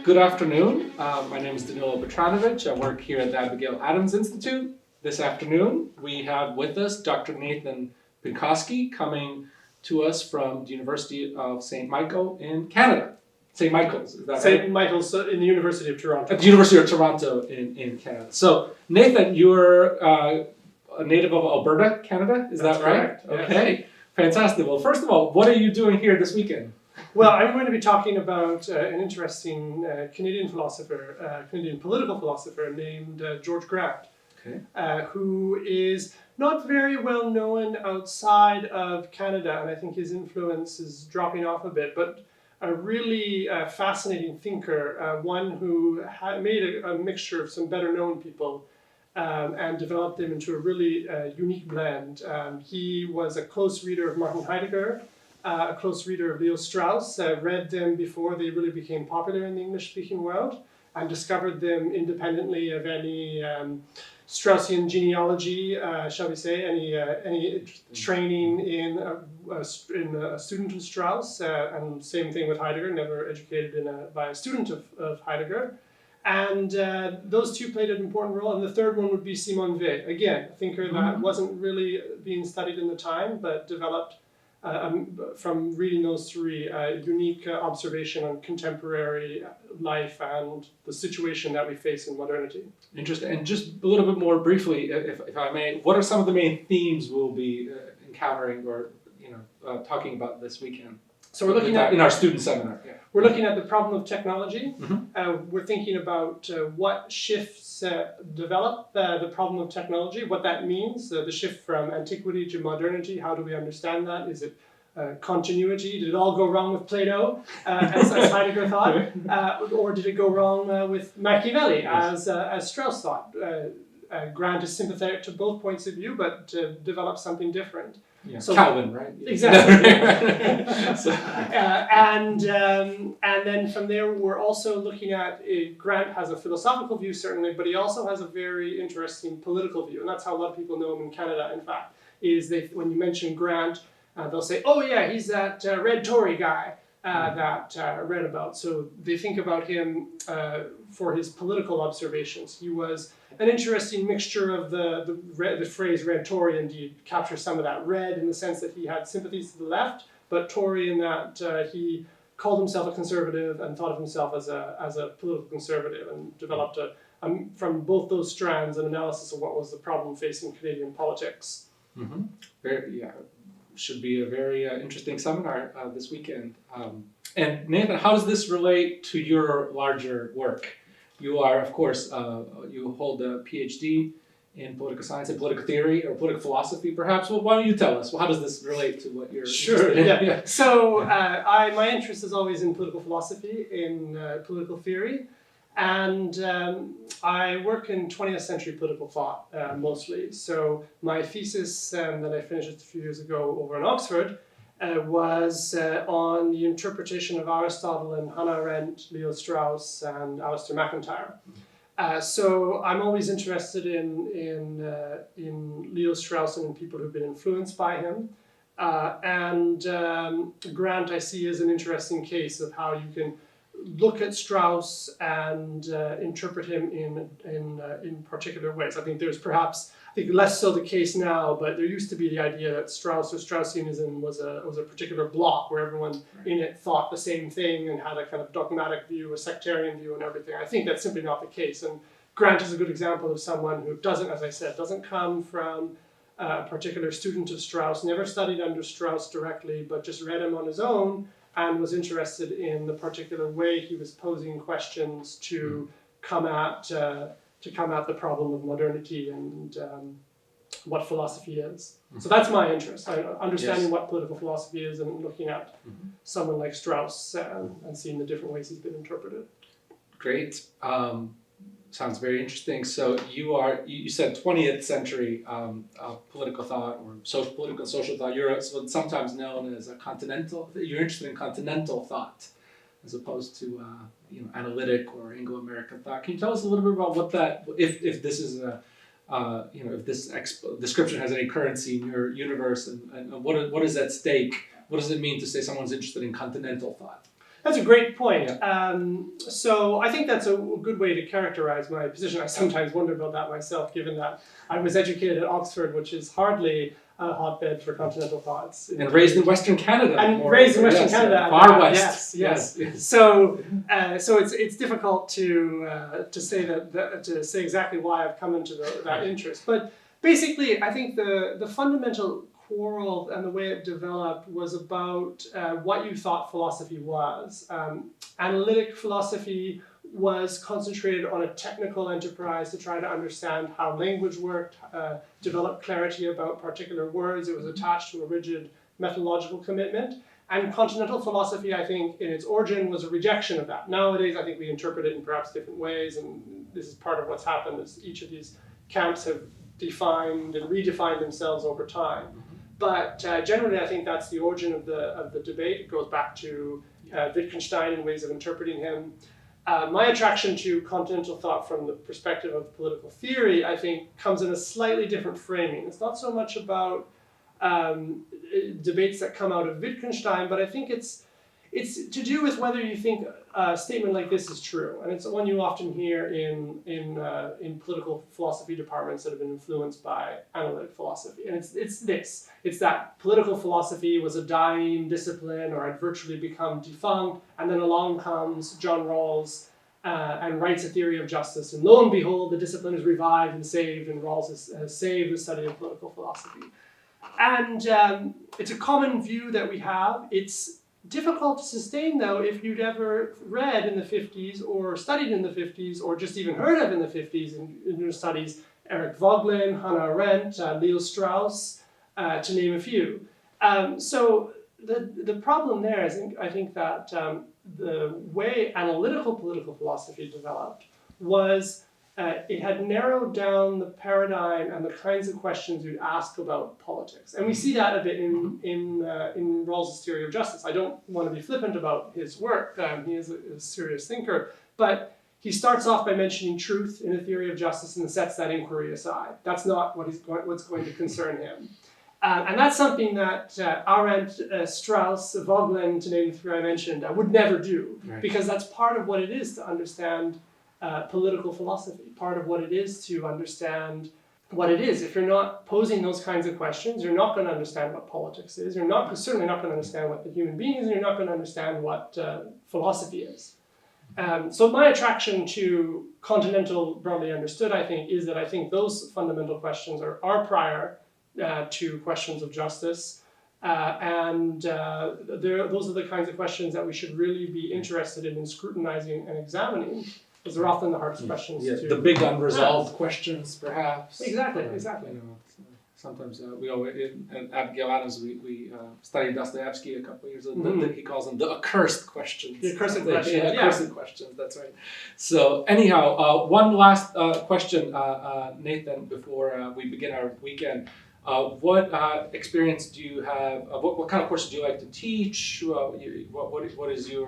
Good afternoon. My name is Danilo Petranovic. I work here at the Abigail Adams Institute. This afternoon, we have with us Dr. Nathan Pinkoski coming to us from the University of St. Michael in Canada. St. Michael's, is that right? St. Michael's in the University of Toronto. At the University of Toronto in Canada. So, Nathan, you're a native of Alberta, Canada, is That's that right? correct, yes. Okay, fantastic. Well, first of all, what are you doing here this weekend? Well, I'm going to be talking about an interesting Canadian philosopher, Canadian political philosopher named George Grant, Okay. who is not very well known outside of Canada, and I think his influence is dropping off a bit, but a really fascinating thinker, one who made a mixture of some better known people and developed them into a really unique blend. He was a close reader of Martin Heidegger, a close reader of Leo Strauss, read them before they really became popular in the English-speaking world, and discovered them independently of any Straussian genealogy, shall we say, any training in a student of Strauss, and same thing with Heidegger, never educated by a student of Heidegger. And those two played an important role, and the third one would be Simone Weil, again, a thinker that wasn't really being studied in the time, but developed from reading those three, a unique observation on contemporary life and the situation that we face in modernity. Interesting. And just a little bit more briefly, if I may, what are some of the main themes we'll be encountering or talking about this weekend? So we're looking at in our student seminar. Yeah. We're looking at the problem of technology. Mm-hmm. We're thinking about what shifts develop the problem of technology, what that means, the shift from antiquity to modernity. How do we understand that? Is it continuity? Did it all go wrong with Plato, as Heidegger thought? Or did it go wrong with Machiavelli, Yes. as Strauss thought? Grant is sympathetic to both points of view, but develop something different. Yeah. So- Calvin, right? Exactly. So- And then from there, we're also looking at Grant has a philosophical view, certainly, but he also has a very interesting political view. And that's how a lot of people know him in Canada, in fact, is when you mention Grant, they'll say, oh yeah, he's that red Tory guy that I read about. So they think about him for his political observations. He was an interesting mixture of the phrase red Tory, indeed captures some of that. Red in the sense that he had sympathies to the left, but Tory in that he called himself a conservative and thought of himself as a political conservative, and developed from both those strands an analysis of what was the problem facing Canadian politics. Mm-hmm. Should be a very interesting seminar this weekend. And Nathan, how does this relate to your larger work? You are, of course, you hold a PhD in political science and political theory, or political philosophy, perhaps. Well, why don't you tell us? Well, how does this relate to what you're interested in? Yeah. So my interest is always in political philosophy, in political theory, and I work in 20th century political thought mostly. So my thesis that I finished a few years ago over in Oxford was on the interpretation of Aristotle and Hannah Arendt, Leo Strauss, and Alistair MacIntyre. So I'm always interested in Leo Strauss and in people who've been influenced by him. And Grant I see as an interesting case of how you can look at Strauss and interpret him in particular ways. I think there's perhaps, less so the case now, but there used to be the idea that Strauss or Straussianism was a particular block where everyone in it thought the same thing and had a kind of dogmatic view, a sectarian view and everything. I think that's simply not the case. And Grant is a good example of someone who doesn't, as I said, doesn't come from a particular student of Strauss, never studied under Strauss directly, but just read him on his own and was interested in the particular way he was posing questions to come at the problem of modernity and what philosophy is. So that's my interest, understanding what political philosophy is and looking at someone like Strauss and seeing the different ways he's been interpreted. Great. Sounds very interesting. So you said 20th century political thought or political and social thought. You're what's sometimes known as you're interested in continental thought as opposed to analytic or Anglo-American thought. Can you tell us a little bit about what that, if this is if this description has any currency in your universe, and what is at stake? What does it mean to say someone's interested in continental thought? That's a great point. Yeah. So I think that's a good way to characterize my position. I sometimes wonder about that myself, given that I was educated at Oxford, which is hardly a hotbed for continental thoughts. And raised in Western Canada. And raised in Western Canada. Far west. Yes. Yes. So it's difficult to say exactly why I've come into that interest. But basically, I think the fundamental quarrel and the way it developed was about what you thought philosophy was. Analytic philosophy was concentrated on a technical enterprise to try to understand how language worked, develop clarity about particular words. It was attached to a rigid methodological commitment. And continental philosophy, I think, in its origin was a rejection of that. Nowadays, I think we interpret it in perhaps different ways, and this is part of what's happened is each of these camps have defined and redefined themselves over time. But generally, I think that's the origin of the debate. It goes back to Wittgenstein and ways of interpreting him. My attraction to continental thought from the perspective of political theory, I think, comes in a slightly different framing. It's not so much about debates that come out of Wittgenstein, but I think it's to do with whether you think a statement like this is true, and it's one you often hear in political philosophy departments that have been influenced by analytic philosophy, and it's that political philosophy was a dying discipline or had virtually become defunct, and then along comes John Rawls and writes a theory of justice, and lo and behold, the discipline is revived and saved, and Rawls has saved the study of political philosophy. And it's a common view that we have. It's difficult to sustain, though, if you'd ever read in the 50s or studied in the 50s or just even heard of in the 50s in your studies Eric Voegelin, Hannah Arendt, Leo Strauss, to name a few. So the problem there is, I think that the way analytical political philosophy developed was it had narrowed down the paradigm and the kinds of questions you'd ask about politics. And we see that a bit in Rawls' theory of justice. I don't want to be flippant about his work. He is a serious thinker. But he starts off by mentioning truth in a theory of justice and then sets that inquiry aside. That's not what's going to concern him. And that's something that Arendt, Strauss, Voegelin, to name the three I mentioned, would never do. Right. Because that's part of what it is to understand political philosophy, part of what it is to understand what it is. If you're not posing those kinds of questions, you're not going to understand what politics is. You're certainly not going to understand what the human being is, and you're not going to understand what philosophy is. So my attraction to continental, broadly understood, I think, is that I think those fundamental questions are prior to questions of justice. Those are the kinds of questions that we should really be interested in scrutinizing and examining, because they're often the hardest questions. Yeah, the big unresolved questions, perhaps. Exactly. You know, sometimes we always in Abigail Adams we studied Dostoevsky a couple of years ago. He calls them the accursed questions. The accursed questions. Accursed questions. That's right. So anyhow, one last question, Nathan, before we begin our weekend. What experience do you have? What kind of courses do you like to teach? What is your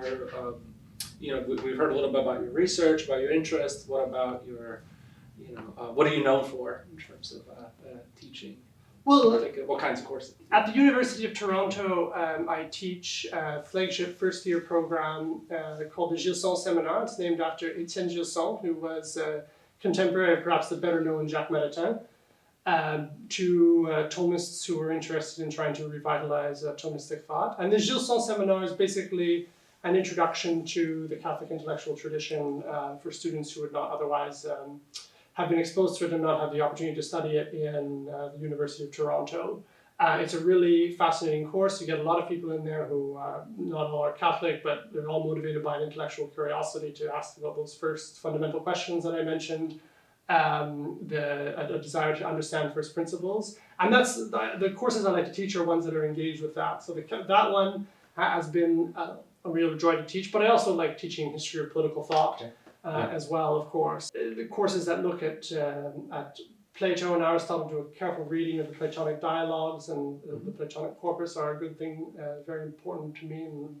we've heard a little bit about your research, about your interests. What about your, what are you known for in terms of teaching? Well, what kinds of courses? At the University of Toronto, I teach a flagship first-year program called the Gilson Seminar. It's named after Étienne Gilson, who was a contemporary of perhaps the better-known Jacques Maritain. To Thomists who were interested in trying to revitalize Thomistic thought. And the Gilson Seminar is basically an introduction to the Catholic intellectual tradition for students who would not otherwise have been exposed to it and not have the opportunity to study it in the University of Toronto. It's a really fascinating course. You get a lot of people in there who not all are Catholic, but they're all motivated by an intellectual curiosity to ask about those first fundamental questions that I mentioned. A desire to understand first principles, and that's the courses I like to teach are ones that are engaged with that. So that one has been a real joy to teach, but I also like teaching history of political thought as well, of course. The courses that look at Plato and Aristotle, do a careful reading of the Platonic dialogues and the Platonic corpus are a good thing, very important to me, and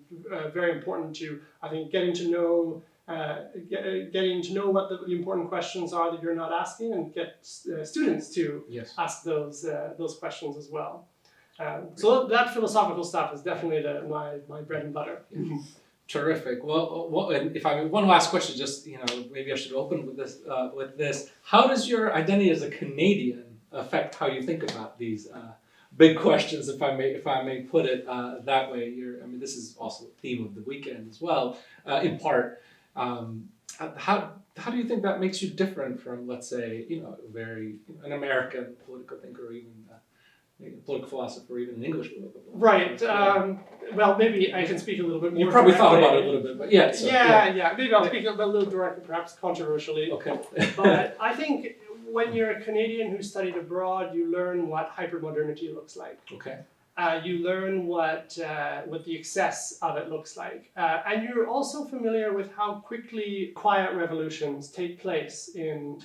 very important to, I think, getting to know what the important questions are that you're not asking, and get students to ask those questions as well. So that philosophical stuff is definitely my bread and butter. Terrific. Well, and if I one last question, just maybe I should open with this. How does your identity as a Canadian affect how you think about these big questions? If I may put it that way. This is also a theme of the weekend as well, in part. How do you think that makes you different from, let's say, an American political thinker, or even a political philosopher, or even an English political philosopher? Right. Well, maybe I can speak a little bit more. You probably thought directly. about it a little bit, but yeah. So, yeah. Maybe I'll speak a little directly, perhaps controversially. Okay. But I think when you're a Canadian who studied abroad, you learn what hypermodernity looks like. Okay. You learn what the excess of it looks like. And you're also familiar with how quickly quiet revolutions take place in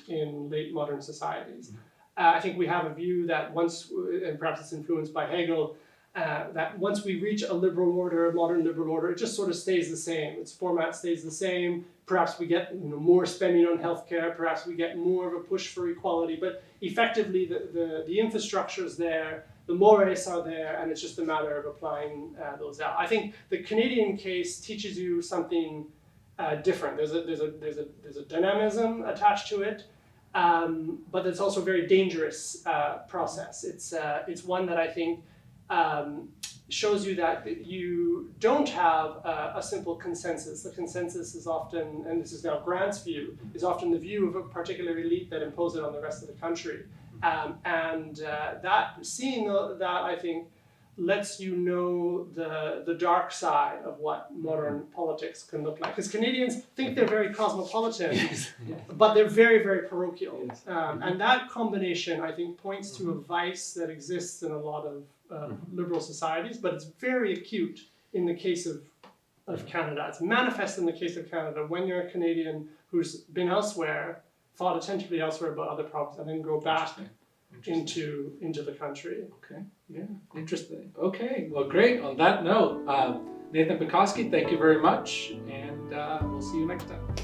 late modern societies. I think we have a view that once, and perhaps it's influenced by Hegel, that once we reach a liberal order, a modern liberal order, it just sort of stays the same. Its format stays the same. Perhaps we get more spending on healthcare. Perhaps we get more of a push for equality. But effectively, the infrastructure is there. The mores are there, and it's just a matter of applying those out. I think the Canadian case teaches you something different. There's a dynamism attached to it, but it's also a very dangerous process. It's one that I think shows you that you don't have a simple consensus. The consensus is often, and this is now Grant's view, is often the view of a particular elite that impose it on the rest of the country. Seeing that, I think, lets you know the dark side of what modern politics can look like. Because Canadians think they're very cosmopolitan, but they're very, very parochial. And that combination, I think, points to a vice that exists in a lot of liberal societies, but it's very acute in the case of Canada. It's manifest in the case of Canada when you're a Canadian who's been elsewhere, thought attentively elsewhere about other problems, and then go back into the country. Okay, yeah, interesting. Okay, well, great. On that note, Nathan Pinkoski, thank you very much, and we'll see you next time.